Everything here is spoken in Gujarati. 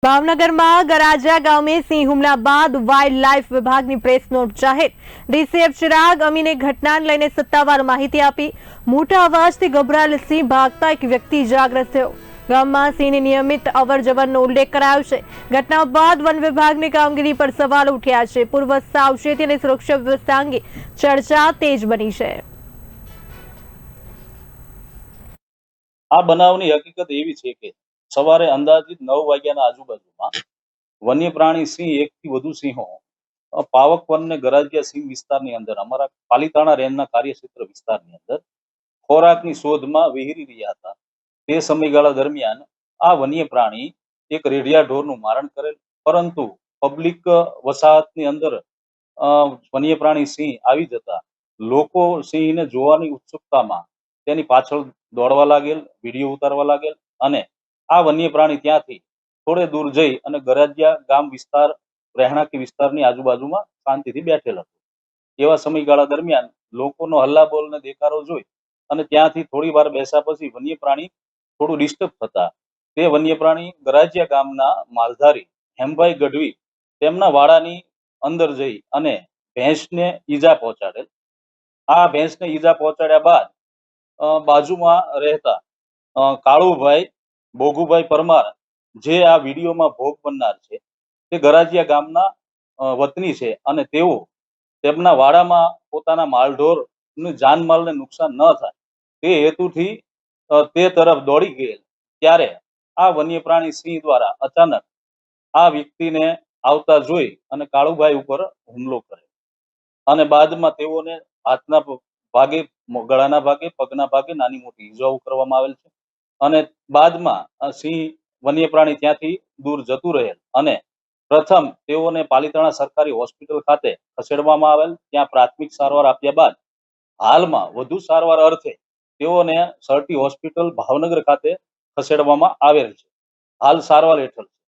ભાવનગરમાં ગરાજા ગામે સિંહ હુમલા બાદ વાઇલ્ડ લાઇફ વિભાગની પ્રેસ નોટ જાહેર। ડીસીએફ ચિરાગ અમીને ઘટનાને લઈને સત્તાવાર માહિતી આપી। મોટા અવાજથી ગભરાયેલ સિંહ ભાગતા એક વ્યક્તિ જાગૃત થયો। ગામમાં સિંહની નિયમિત અવરજવરનો ઉલ્લેખ કરાયો છે। ઘટના બાદ વન વિભાગની કામગીરી પર સવાલ ઉઠ્યા છે। પૂર્વ સાવચેતી અને સુરક્ષા વ્યવસ્થા અંગે ચર્ચા તેજ બની છે। આ બનાવની હકીકત એવી છે કે સવારે અંદાજિત 9 વાગ્યાના આજુબાજુમાં વન્ય પ્રાણી સિંહ એકથી વધુ સિંહો પાવક વન ને ગરાજિયા સિંહ વિસ્તારની અંદર અમારા પાલીતાણા રેન્જના કાર્યક્ષેત્ર વિસ્તારની અંદર ખોરાકની શોધમાં વિહરી રહ્યા હતા। તે સમયગાળા દરમિયાન આ વન્ય પ્રાણી એક રેઢિયા ઢોરનું મારણ કરેલ, પરંતુ પબ્લિક વસાહતની અંદર વન્ય પ્રાણી સિંહ આવી જતા લોકો સિંહને જોવાની ઉત્સુકતામાં તેની પાછળ દોડવા લાગેલ, વિડીયો ઉતારવા લાગેલ અને આ વન્ય પ્રાણી ત્યાંથી થોડે દૂર જઈ અને ગરાજિયા ગામ વિસ્તાર રહેણાંકી વિસ્તારની આજુબાજુમાં શાંતિથી બેઠેલ હતો। એવા સમયગાળા દરમિયાન લોકોનો હલ્લાબોલ ને દેકારો જોઈ અને ત્યાંથી થોડી વાર બેસા પછી વન્ય પ્રાણી થોડું ડિસ્ટર્બ થતા તે વન્ય પ્રાણી ગરાજિયા ગામના માલધારી હેમભાઈ ગઢવી તેમના વાડાની અંદર જઈ અને ભેંસને ઈજા પહોંચાડેલ। આ ભેંસને ઈજા પહોંચાડ્યા બાદ બાજુમાં રહેતા કાળુભાઈ બોગુભાઈ પરમાર, જે આ વિડીયોમાં ભોગ બનનાર છે, તે ગરાજિયા ગામના વતની છે અને તેઓ તેમના વાડામાં પોતાના માલઢોરનું જાનમાલને નુકસાન ન થાય તે હેતુથી તે તરફ દોડી ગયેલ। ત્યારે આ વન્ય પ્રાણી સિંહ દ્વારા અચાનક આ વ્યક્તિને આવતા જોઈ અને કાળુભાઈ ઉપર હુમલો કરે અને બાદમાં તેઓને હાથના ભાગે, ગળાના ભાગે, પગના ભાગે નાની મોટી ઈજાઓ કરવામાં આવેલ છે અને બાદમાં સિંહ વન્ય પ્રાણી ત્યાંથી દૂર જતું રહેલ અને પ્રથમ તેઓને પાલીતાણા સરકારી હોસ્પિટલ ખાતે ખસેડવામાં આવેલ। ત્યાં પ્રાથમિક સારવાર આપ્યા બાદ હાલમાં વધુ સારવાર અર્થે તેઓને સરટી હોસ્પિટલ ભાવનગર ખાતે ખસેડવામાં આવેલ છે। હાલ સારવાર હેઠળ છે।